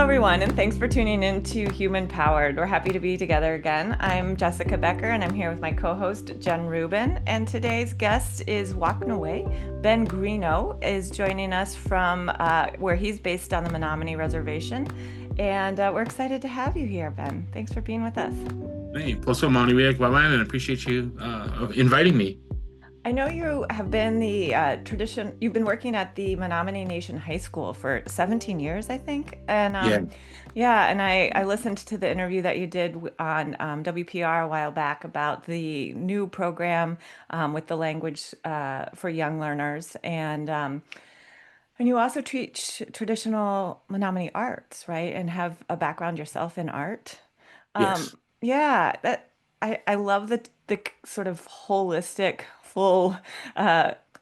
everyone, and thanks for tuning in to Human Powered. We're happy to be together again. I'm Jessica Becker, and I'm here with my co-host, Jen Rubin. And today's guest is walking away. Ben Grignon is joining us from where he's based on the Menominee Reservation. And we're excited to have you here, Ben. Thanks for being with us. Hey, also Monique, and appreciate you inviting me. I know you have been you've been working at the Menominee Nation High School for 17 years, I think. And Yeah. yeah, and I listened to the interview that you did on WPR a while back about the new program with the language for young learners. And you also teach traditional Menominee arts, right? And have a background yourself in art. Um, Yes. yeah, I love the sort of holistic, full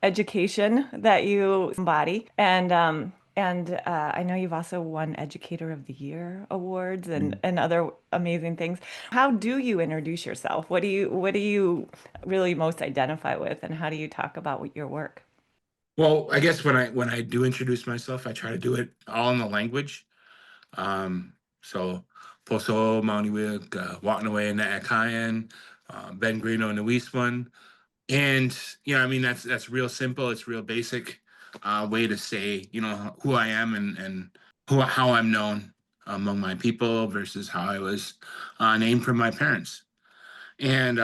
education that you embody, and I know you've also won Educator of the Year awards Mm. and other amazing things. How do you introduce yourself? What do you really most identify with, and how do you talk about your work? Well, I guess when I do introduce myself, I try to do it all in the language. So Poso Monique, walking away in the Akayan, Ben Grignon in the East one. And I mean that's real simple, it's real basic way to say, who I am and how I'm known among my people versus how I was named from my parents. And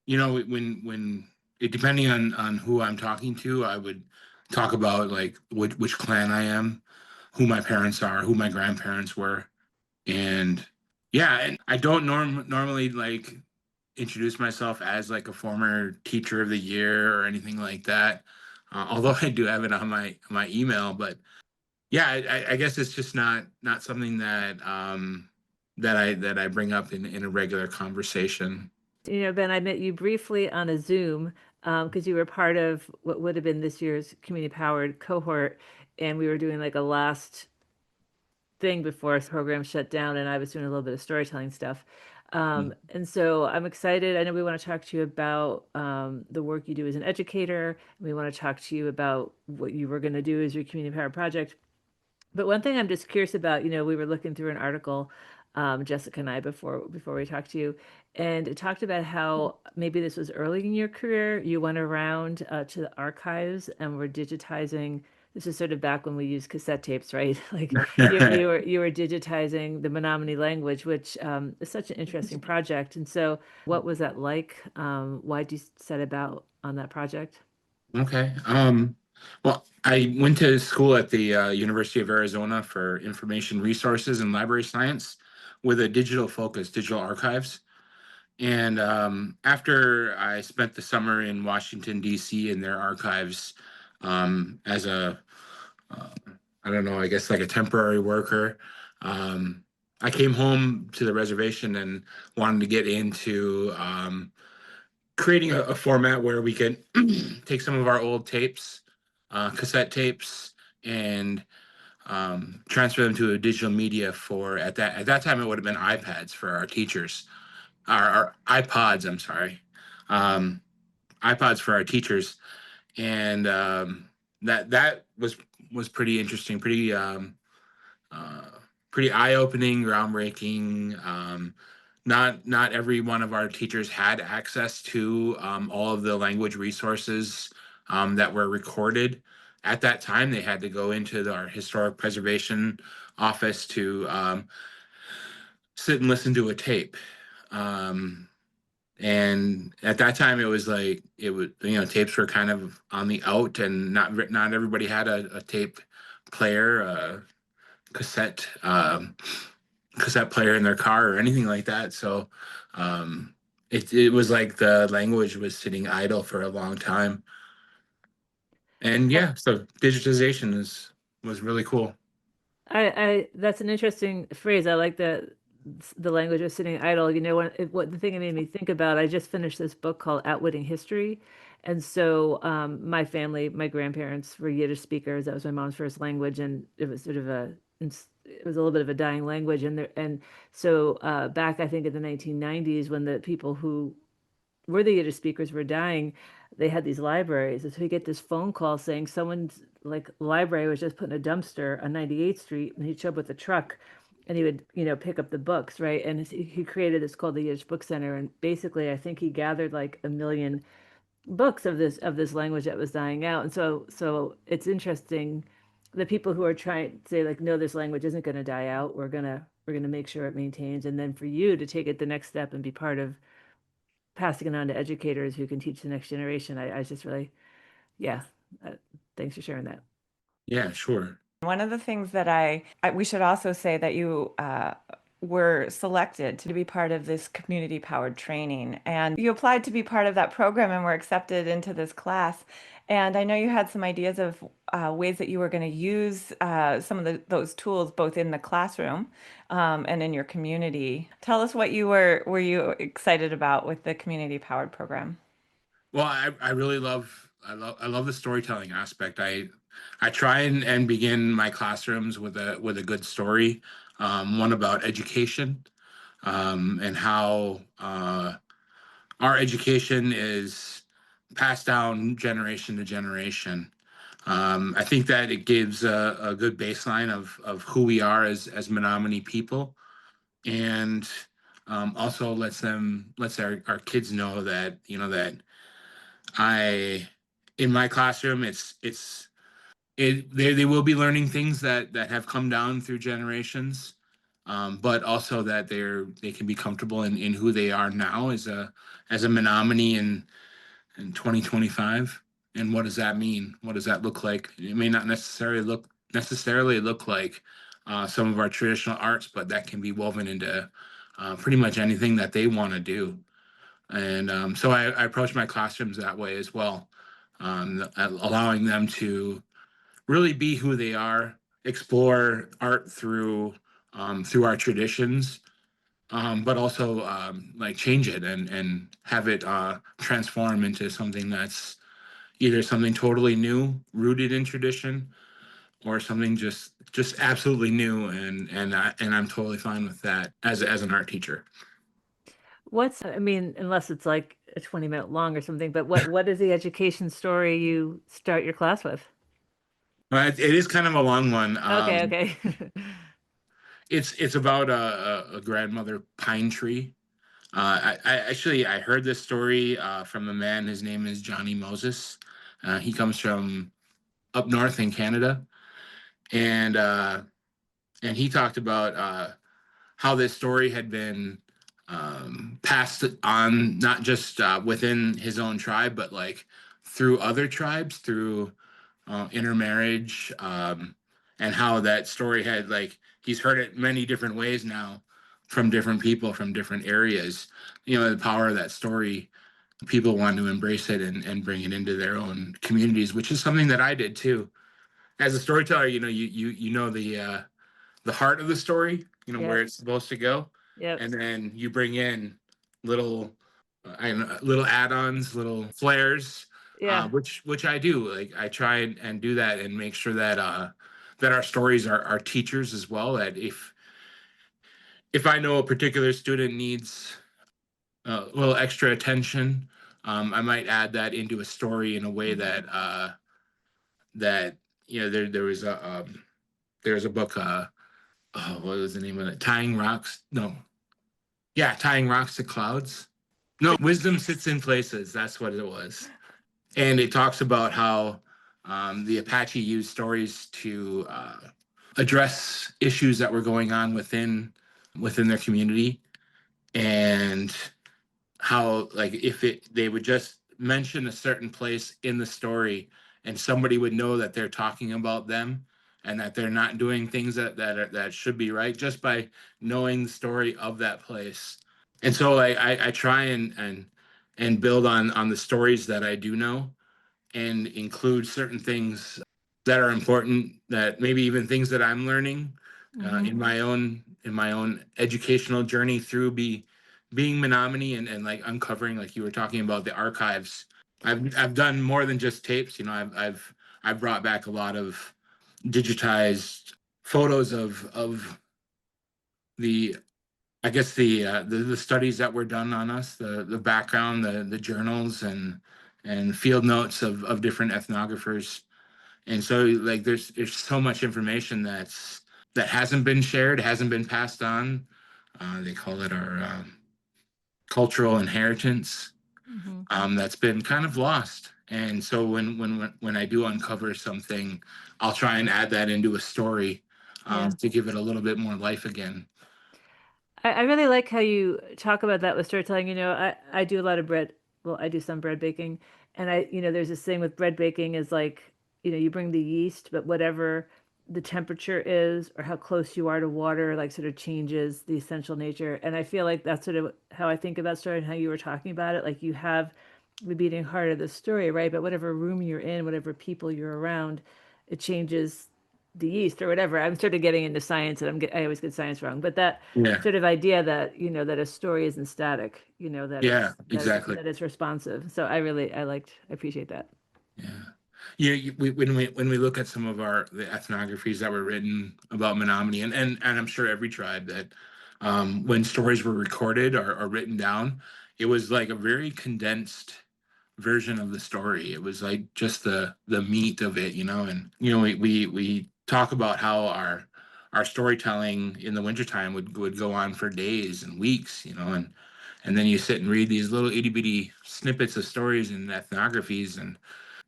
when it depending on who I'm talking to, I would talk about like which clan I am, who my parents are, who my grandparents were, and yeah, and I don't normally like introduce myself as like a former teacher of the year or anything like that. Although I do have it on my email, but yeah, I guess it's just not something that I bring up in a regular conversation. Ben, I met you briefly on a Zoom because you were part of what would have been this year's community powered cohort, and we were doing like a last thing before our program shut down, and I was doing a little bit of storytelling stuff. And so I'm excited. I know we want to talk to you about the work you do as an educator. We want to talk to you about what you were going to do as your community powered project. But one thing I'm just curious about, we were looking through an article, Jessica and I, before we talked to you, and it talked about how maybe this was early in your career. You went around to the archives and were digitizing. This is sort of back when we used cassette tapes, right? Like you were digitizing the Menominee language, which is such an interesting project. And so, what was that like? Why did you set about on that project? Okay. Well, I went to school at the University of Arizona for information resources and library science with a digital focus, digital archives. And after I spent the summer in Washington, D.C. in their archives as uh, I don't know, I guess like a temporary worker, um, I came home to the reservation and wanted to get into creating a format where we could take some of our old tapes, cassette tapes, and transfer them to a digital media for at that time it would have been iPads for our teachers, our iPods. I'm sorry, um, iPods for our teachers, and that was pretty interesting, uh, pretty eye-opening, groundbreaking. Not every one of our teachers had access to all of the language resources that were recorded at that time. They had to go into our historic preservation office to sit and listen to a tape. Um, and at that time, it was like it was tapes were kind of on the out, and not everybody had a tape player, cassette cassette player in their car or anything like that. So um, it was like the language was sitting idle for a long time. And Well, yeah, so digitization was really cool. I that's an interesting phrase. I like the language of sitting idle. What the thing it made me think about, I just finished this book called Outwitting History. And so my family, my grandparents were Yiddish speakers. That was my mom's first language, and it was sort of it was a little bit of a dying language. And so back, I think in the 1990s, when the people who where the Yiddish speakers were dying, they had these libraries. And so we get this phone call saying someone's like library was just put in a dumpster on 98th Street, and he'd show up with a truck and he would, pick up the books, right? And he created this called the Yiddish Book Center, and basically, I think he gathered like 1 million books of this language that was dying out. And so it's interesting, the people who are trying to say like, no, this language isn't going to die out. We're gonna make sure it maintains, and then for you to take it the next step and be part of passing it on to educators who can teach the next generation. I just really, yeah. Uh, Thanks for sharing that. Yeah, sure. One of the things that we should also say that you were selected to be part of this community powered training, and you applied to be part of that program and were accepted into this class. And I know you had some ideas of ways that you were going to use some of those tools both in the classroom and in your community. Tell us what were you excited about with the community powered program? Well, I really I love the storytelling aspect. I try and begin my classrooms with a good story, one about education, and how our education is passed down generation to generation. I think that it gives a good baseline of who we are as Menominee people, and also lets our kids know that that I in my classroom they will be learning things that have come down through generations, but also that they can be comfortable in who they are now as a Menominee in 2025. And what does that mean? What does that look like? It may not necessarily look like some of our traditional arts, but that can be woven into pretty much anything that they want to do. And so I approach my classrooms that way as well, allowing them to really be who they are, explore art through our traditions, but also like change it and have it transform into something that's either something totally new, rooted in tradition, or something just absolutely new. And I'm totally fine with that as an art teacher. I mean, unless it's like a 20-minute long or something, but what is the education story you start your class with? It is kind of a long one. Okay, okay. It's about a grandmother pine tree. I heard this story from a man. His name is Johnny Moses. He comes from up north in Canada, and and he talked about how this story had been passed on, not just within his own tribe, but like through other tribes, through intermarriage, and how that story had like he's heard it many different ways now from different people from different areas. The power of that story. People want to embrace it and bring it into their own communities, which is something that I did too. As a storyteller, you know the heart of the story, where Yep, it's supposed to go, yep, and then you bring in little I don't know, little add-ons, little flares, yeah. which I do. Like I try and do that and make sure that that our stories are teachers as well. That if I know a particular student needs a little extra attention, I might add that into a story in a way that that there's a book. Oh, what was the name of it? Tying rocks. No, yeah, tying rocks to clouds. No, wisdom sits in places. That's what it was. And it talks about how the Apache used stories to address issues that were going on within their community, and how like if they would just mention a certain place in the story, and somebody would know that they're talking about them and that they're not doing things that should be right just by knowing the story of that place. And so like I try and build on the stories that I do know and include certain things that are important, that maybe even things that I'm learning Hmm. in my own educational journey through being Menominee and like uncovering, like you were talking about, the archives. I've done more than just tapes. I've brought back a lot of digitized photos of the I guess the studies that were done on us, the background, the journals and field notes of different ethnographers. And so like there's so much information that hasn't been shared, hasn't been passed on. They call it our cultural inheritance, Hmm. that's been kind of lost. And so when I do uncover something, I'll try and add that into a story, Yeah. to give it a little bit more life again. I really like how you talk about that with storytelling. I do a lot of bread. Well, I do some bread baking. And there's this thing with bread baking is like, you bring the yeast, but whatever the temperature is or how close you are to water, like sort of changes the essential nature. And I feel like that's sort of how I think about story and how you were talking about it. Like you have the beating heart of the story, right? But whatever room you're in, whatever people you're around, it changes the yeast or whatever. I'm sort of getting into science and I always get science wrong, but that Yeah. sort of idea that that a story isn't static, that Yeah, it's exactly. that it's responsive. So I appreciate that. Yeah. When we look at some of the ethnographies that were written about Menominee, and I'm sure every tribe that, when stories were recorded or written down, it was like a very condensed version of the story. It was like just the meat of it, and we talk about how our storytelling in the wintertime would go on for days and weeks, and then you sit and read these little itty bitty snippets of stories and ethnographies, and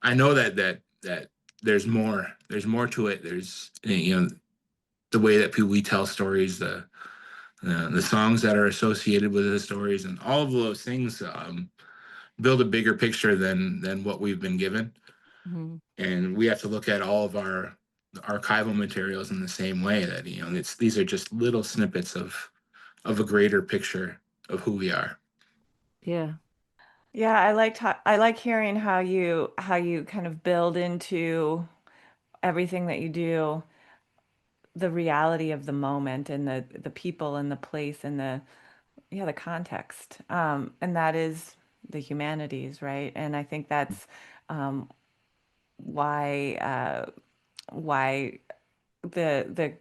I know that there's more to it. There's, the way that we tell stories, the songs that are associated with the stories, and all of those things, build a bigger picture than what we've been given. Hmm. And we have to look at all of our archival materials in the same way, that these are just little snippets of a greater picture of who we are. Yeah. Yeah, I like hearing how you kind of build into everything that you do the reality of the moment and the people and the place and the context. And that is the humanities, right? And I think that's um, why why the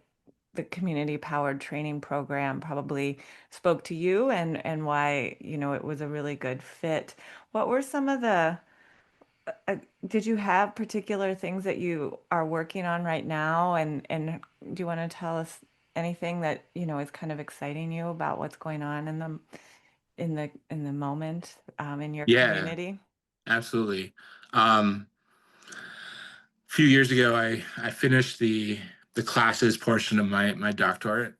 the community powered training program probably spoke to you and why it was a really good fit. What were some of the uh, did you have particular things that you are working on right now, and do you want to tell us anything that is kind of exciting you about what's going on in the moment in your Yeah, community? absolutely. A few years ago, I finished the classes portion of my doctorate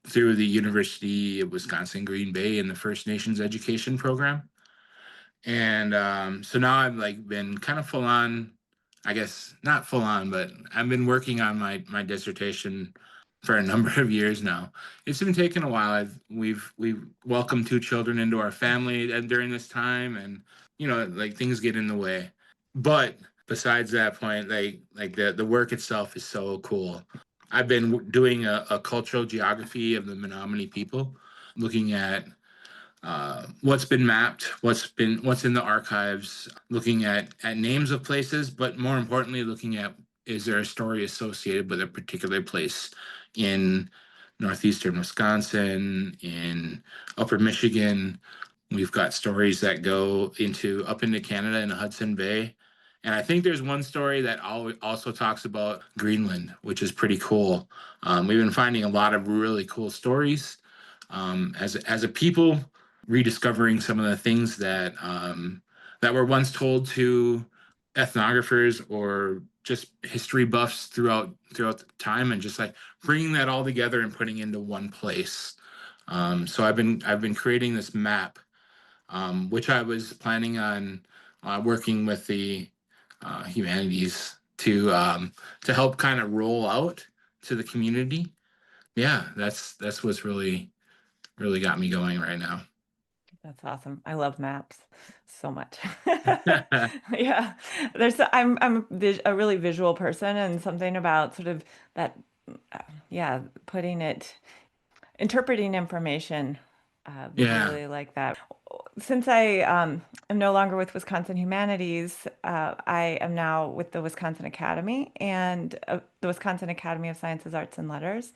through the University of Wisconsin Green Bay in the First Nations education program. And so now I've like been kind of full on, I guess not full on, but I've been working on my dissertation for a number of years now. It's been taking a while. We've welcomed two children into our family during this time, and like things get in the way. But besides that point, like the work itself is so cool. I've been doing a cultural geography of the Menominee people, looking at what's been mapped, what's in the archives, looking at names of places, but more importantly, looking at, is there a story associated with a particular place in northeastern Wisconsin, in upper Michigan. We've got stories that go up into Canada in the Hudson Bay. And I think there's one story that also talks about Greenland, which is pretty cool. We've been finding a lot of really cool stories, as a people, rediscovering some of the things that were once told to ethnographers or just history buffs throughout the time, and just like bringing that all together and putting into one place. So I've been creating this map, which I was planning on working with the humanities to help kind of roll out to the community. Yeah, that's what's really got me going right now. That's awesome. I love maps so much. Yeah, I'm a really visual person, and something about sort of that, yeah, putting it, interpreting information. Yeah, Really like that. Since I am no longer with Wisconsin Humanities, I am now with the Wisconsin Academy and the Wisconsin Academy of Sciences, Arts, and Letters,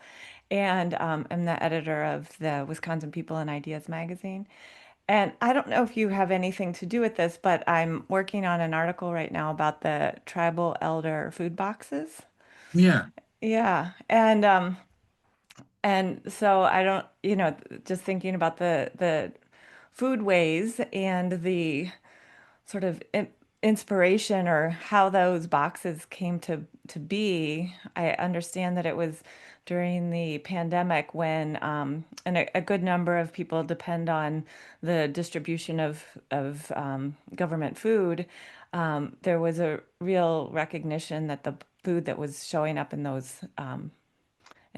and am the editor of the Wisconsin People and Ideas magazine. And I don't know if you have anything to do with this, but I'm working on an article right now about the tribal elder food boxes. yeah, Yeah, and And so I don't, just thinking about the foodways and the sort of inspiration or how those boxes came to be. I understand that it was during the pandemic when and a good number of people depend on the distribution of government food. There was a real recognition that the food that was showing up in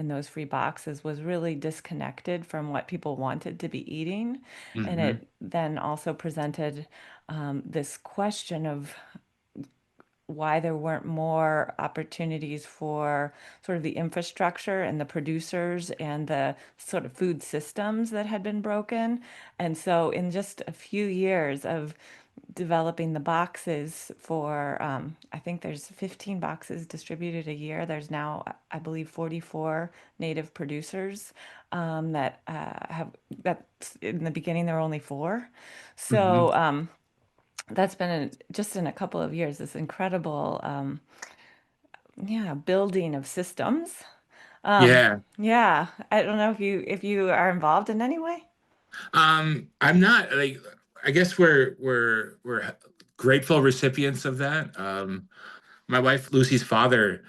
those free boxes was really disconnected from what people wanted to be eating. And Hmm. it then also presented this question of why there weren't more opportunities for sort of the infrastructure and the producers and the sort of food systems that had been broken. And so, in just a few years of developing the boxes for, I think there's 15 boxes distributed a year. There's now, I believe, 44 native producers that have, that in the beginning there were only four. Hmm. So, that's been just in a couple of years, this incredible, yeah, building of systems. Um, Yeah. yeah, I don't know if you are involved in any way. I'm not like, I guess we're grateful recipients of that. My wife Lucy's father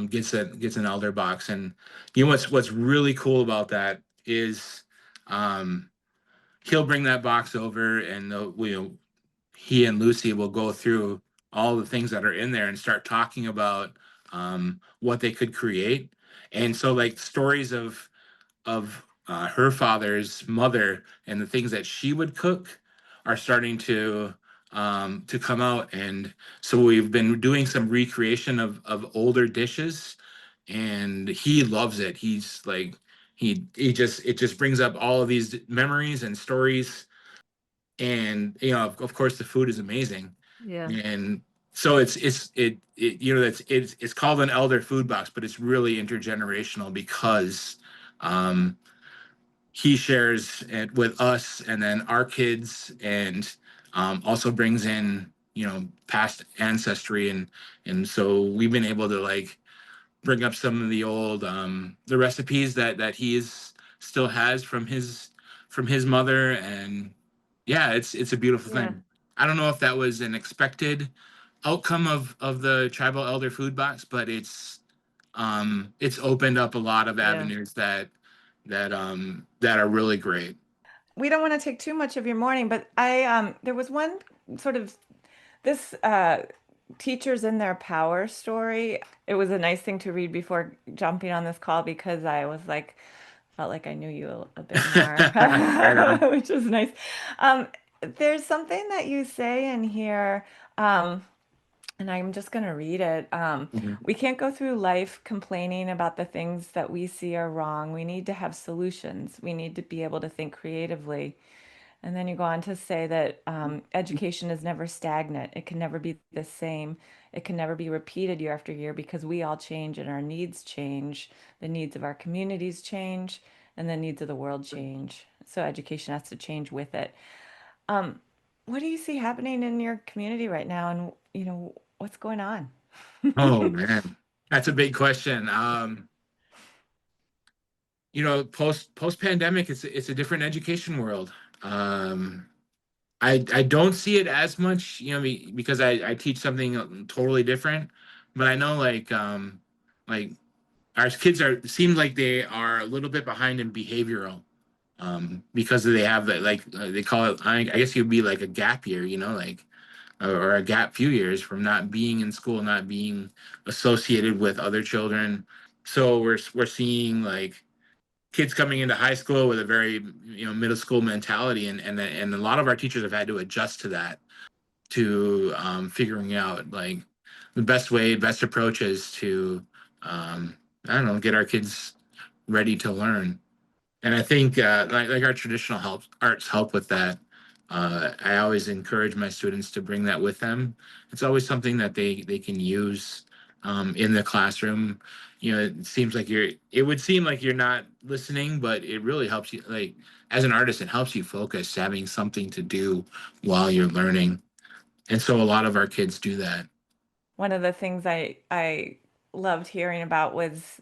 gets an elder box, and what's really cool about that is um he'll bring that box over, and he and Lucy will go through all the things that are in there and start talking about what they could create. And so like stories of her father's mother and the things that she would cook are starting to come out. And so we've been doing some recreation of older dishes, and he loves it. He's like he just it just brings up all of these memories and stories. And of course the food is amazing. Yeah. And so it's called an elder food box, but it's really intergenerational because um he shares it with us and then our kids, and also brings in past ancestry. And so we've been able to like bring up some of the old the recipes that he is still has from his mother. And yeah, it's a beautiful Yeah. thing. I don't know if that was an expected outcome of the tribal elder food box, but it's opened up a lot of Yeah. avenues that are really great. We don't want to take too much of your morning, but I there was one sort of this teachers in their power story. It was a nice thing to read before jumping on this call because I was like felt like I knew you a bit more, Right on. which is nice. Um, there's something that you say in here. And I'm just going to read it. Mhm. We can't go through life complaining about the things that we see are wrong. We need to have solutions. We need to be able to think creatively. And then you go on to say that education is never stagnant. It can never be the same. It can never be repeated year after year because we all change and our needs change. The needs of our communities change and the needs of the world change. So education has to change with it. Um, what do you see happening in your community right now, and what's going on? Oh man, that's a big question. Post pandemic, it's a different education world. Um, I don't see it as much, because I teach something totally different. But I know like our kids seem like they are a little bit behind in behavioral, because they have that, like they call it, I guess it would be like a gap year, like or a gap few years from not being in school, not being associated with other children. So we're seeing like kids coming into high school with a very middle school mentality, and a lot of our teachers have had to adjust to that, to figuring out like the best approaches to I don't know, get our kids ready to learn. And I think like our traditional arts help with that. I always encourage my students to bring that with them. It's always something that they can use in the classroom. It would seem like you're not listening, but it really helps you. Like as an artist, it helps you focus, having something to do while you're learning. And so a lot of our kids do that. One of the things I loved hearing about was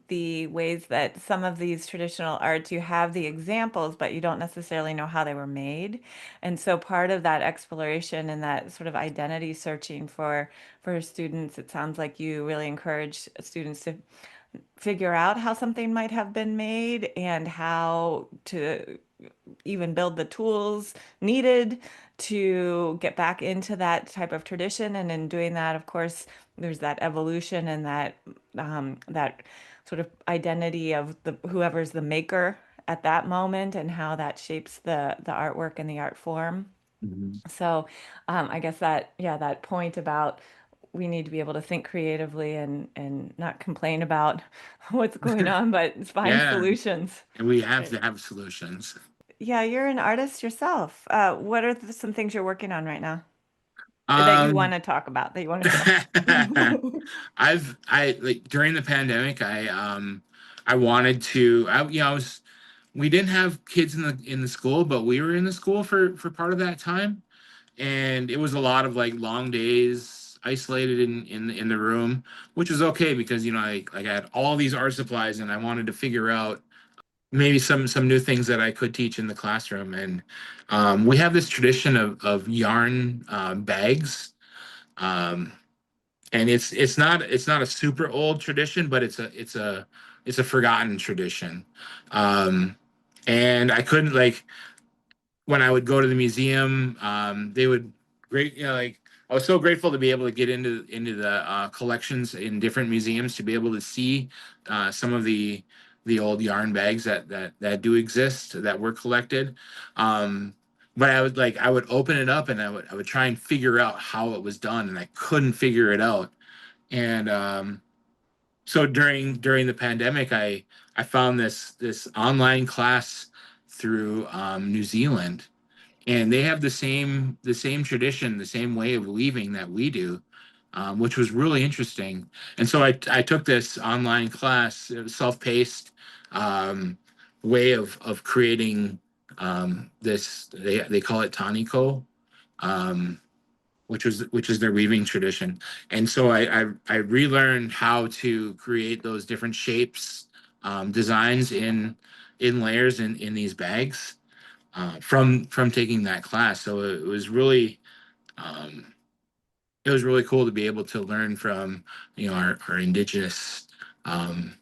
the ways that some of these traditional arts, you have the examples, but you don't necessarily know how they were made. And so part of that exploration and that sort of identity searching for students, it sounds like you really encourage students to figure out how something might have been made and how to even build the tools needed to get back into that type of tradition. And in doing that, of course, there's that evolution and that sort of identity of the whoever's the maker at that moment and how that shapes the artwork and the art form. Mhm. So I guess that, yeah, that point about we need to be able to think creatively and not complain about what's going on, but find Yeah, solutions. and we have Right. to have solutions. Yeah, you're an artist yourself. What are some things you're working on right now that you want Um, to talk about, that you want to share? I like during the pandemic, I wanted to, I was, we didn't have kids in the school, but we were in the school for part of that time, and it was a lot of like long days isolated in the room, which was okay because I had all these art supplies and I wanted to figure out maybe some new things that I could teach in the classroom. And we have this tradition of yarn bags. Um, and it's not a super old tradition, but it's a forgotten tradition. Um, and I couldn't like when I would go to the museum, they would great, like I was so grateful to be able to get into the collections in different museums to be able to see some of the old yarn bags that do exist that were collected. Um, but I would open it up and I would try and figure out how it was done, and I couldn't figure it out. And so during the pandemic, I found this online class through New Zealand, and they have the same tradition, the same way of weaving that we do, which was really interesting. And so I took this online class, self-paced um, way of creating this. They call it taniko, um, which is their weaving tradition. And so I relearned how to create those different shapes, designs in layers in these bags from taking that class. So um, it was really cool to be able to learn from our indigenous um,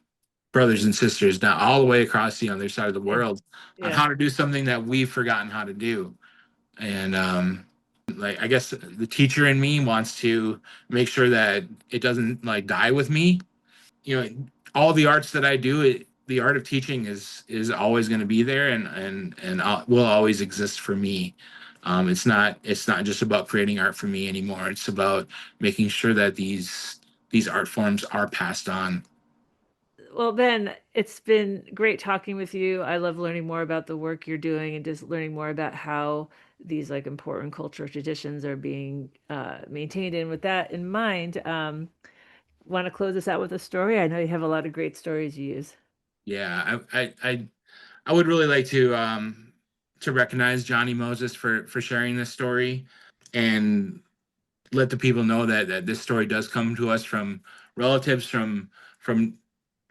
brothers and sisters down all the way across the other side of the Yeah. world on Yeah. how to do something that we've forgotten how to do. And like I guess the teacher in me wants to make sure that it doesn't like die with me. All the arts that I do, the art of teaching is always going to be there, and will always exist for me. It's not just about creating art for me anymore. It's about making sure that these art forms are passed on. Well, Ben, it's been great talking with you. I love learning more about the work you're doing and just learning more about how these like important cultural traditions are being maintained. And with that in mind, want to close us out with a story? I know you have a lot of great stories you use. Yeah, I would really like to recognize Johnny Moses for sharing this story, and let the people know that this story does come to us from relatives from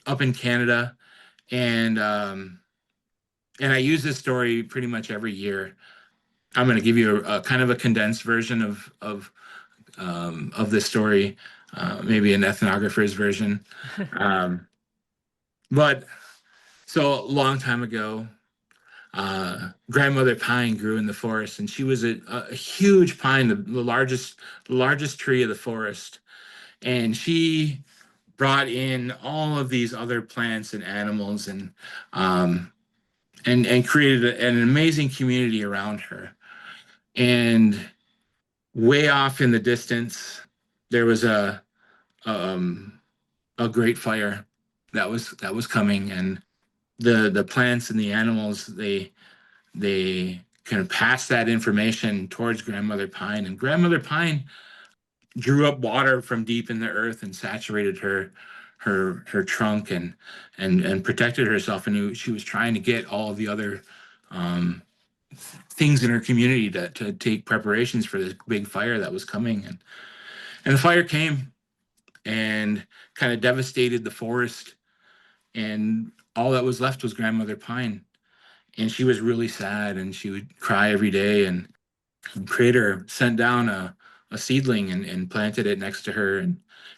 up in Canada, and I use this story pretty much every year. I'm going to give you a kind of a condensed version of this story, maybe an ethnographer's version. Um, but so a long time ago, grandmother pine grew in the forest, and she was a huge pine, the largest tree of the forest, and she brought in all of these other plants and animals, um, and created an amazing community around her. And way off in the distance, there was um, a great fire that was coming, and the plants and the animals they kind of passed that information towards grandmother pine, and grandmother pine drew up water from deep in the earth and saturated her trunk, and protected herself, and she was trying to get all of the other um, things in her community to take preparations for this big fire that was coming. And the fire came and kind of devastated the forest, and all that was left was Grandmother Pine. And she was really sad, and she would cry every day. And Creator sent down a seedling and planted it next to her,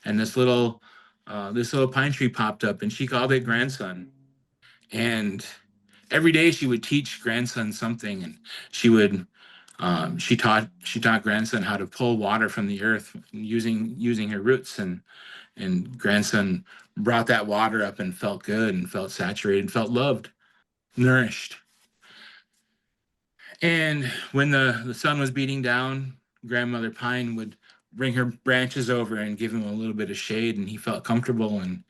and this little pine tree popped up, and she called it Grandson. And every day she would teach Grandson something, and she would she taught Grandson how to pull water from the earth using her roots, and Grandson brought that water up and felt good and felt saturated, felt loved, nourished. And when the sun was beating down, Grandmother Pine would bring her branches over and give him a little bit of shade, and he felt comfortable and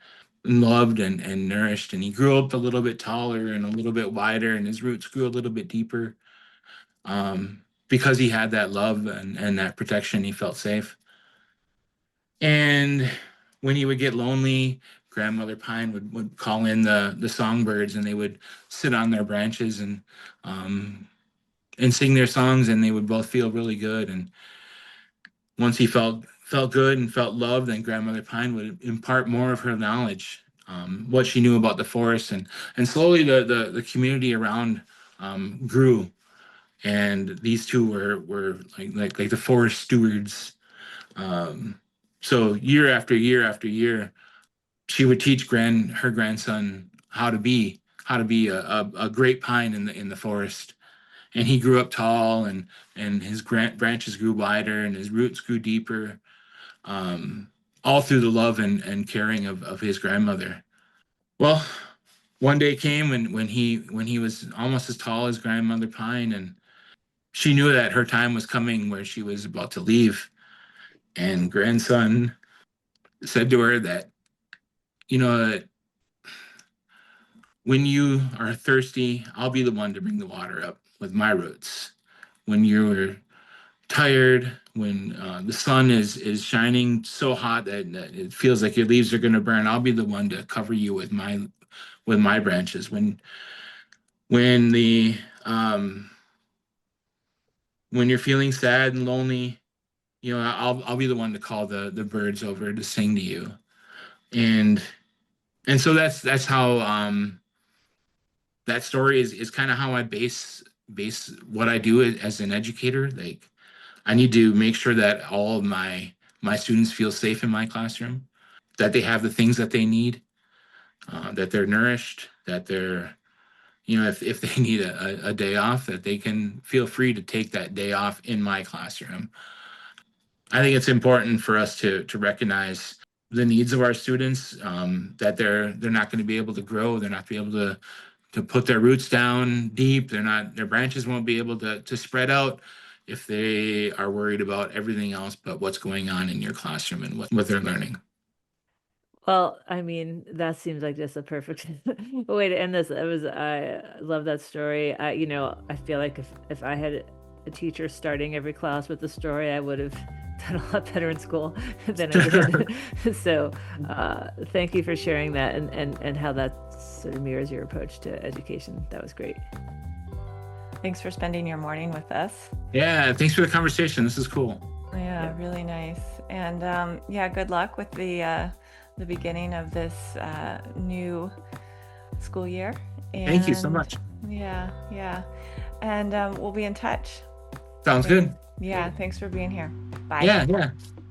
loved and nourished. And he grew up a little bit taller and a little bit wider, and his roots grew a little bit deeper, because he had that love and that protection. He felt safe. And when he would get lonely, Grandmother Pine would call in the songbirds, and they would sit on their branches and sing their songs, and they would both feel really good. And once he felt good and felt loved, then Grandmother Pine would impart more of her knowledge, what she knew about the forest, and slowly the community around grew. And these two were like the forest stewards. So year after year after year, she would teach her grandson how to be a great pine in the forest. And he grew up tall, and his branches grew wider, and his roots grew deeper, um, all through the love and caring of his grandmother. Well, one day came when he was almost as tall as Grandmother Pine, and she knew that her time was coming where she was about to leave. And Grandson said to her that, you know, when you are thirsty, I'll be the one to bring the water up with my roots. When you're tired, when the sun is shining so hot that it feels like your leaves are going to burn, I'll be the one to cover you with my branches. When the when you're feeling sad and lonely, I'll be the one to call the birds over to sing to you. And so that's how that story is kind of how I base what I do as an educator. Like, I need to make sure that all of my students feel safe in my classroom, that they have the things that they need, that they're nourished, that they're, if they need a day off, that they can feel free to take that day off in my classroom. I think it's important for us to recognize the needs of our students, that they're not going to be able to grow, they're not be able to put their roots down deep, their branches won't be able to spread out if they are worried about everything else but what's going on in your classroom and what they're learning. Well, I mean, that seems like just a perfect way to end this. I love that story. I feel like if I had a teacher starting every class with a story, I would have done a lot better in school than I did. So, thank you for sharing that and how that sort of mirrors your approach to education. That was great. Thanks for spending your morning with us. Yeah, thanks for the conversation. This is cool. Yeah, really nice. And yeah, good luck with the beginning of this new school year. And Thank you so much. Yeah, yeah. And we'll be in touch. Sounds good. Yeah, thanks for being here. Bye. Yeah.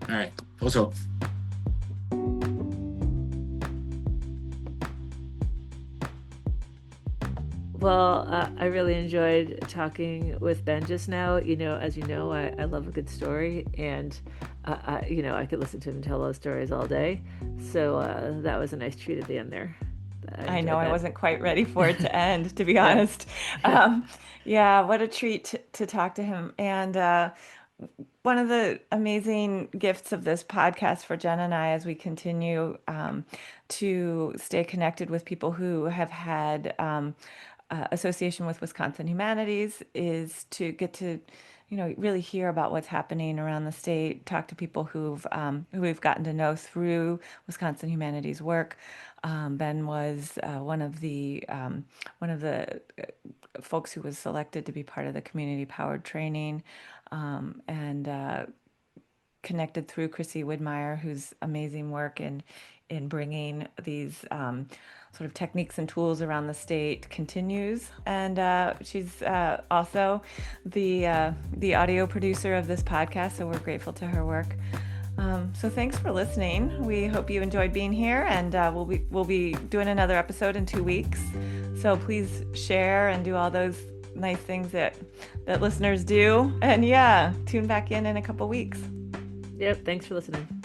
All right. Also. Well, I really enjoyed talking with Ben just now. As you know, I love a good story, and I could listen to him tell those stories all day. So that was a nice treat at the end there. I know I wasn't quite ready for it to end, to be Yeah. honest. Yeah, what a treat to talk to him. And one of the amazing gifts of this podcast for Jen and I, as we continue to stay connected with people who have had association with Wisconsin Humanities, is to get to, really hear about what's happening around the state, talk to people who we've gotten to know through Wisconsin Humanities work. Ben was one of the folks who was selected to be part of the community powered training, and connected through Chrissy Widmeyer, whose amazing work in bringing these sort of techniques and tools around the state continues. And she's also the audio producer of this podcast, so we're grateful to her work. So thanks for listening. We hope you enjoyed being here, and we'll be doing another episode in 2 weeks. So please share and do all those nice things that listeners do. And yeah, tune back in a couple weeks. Yep. Thanks for listening.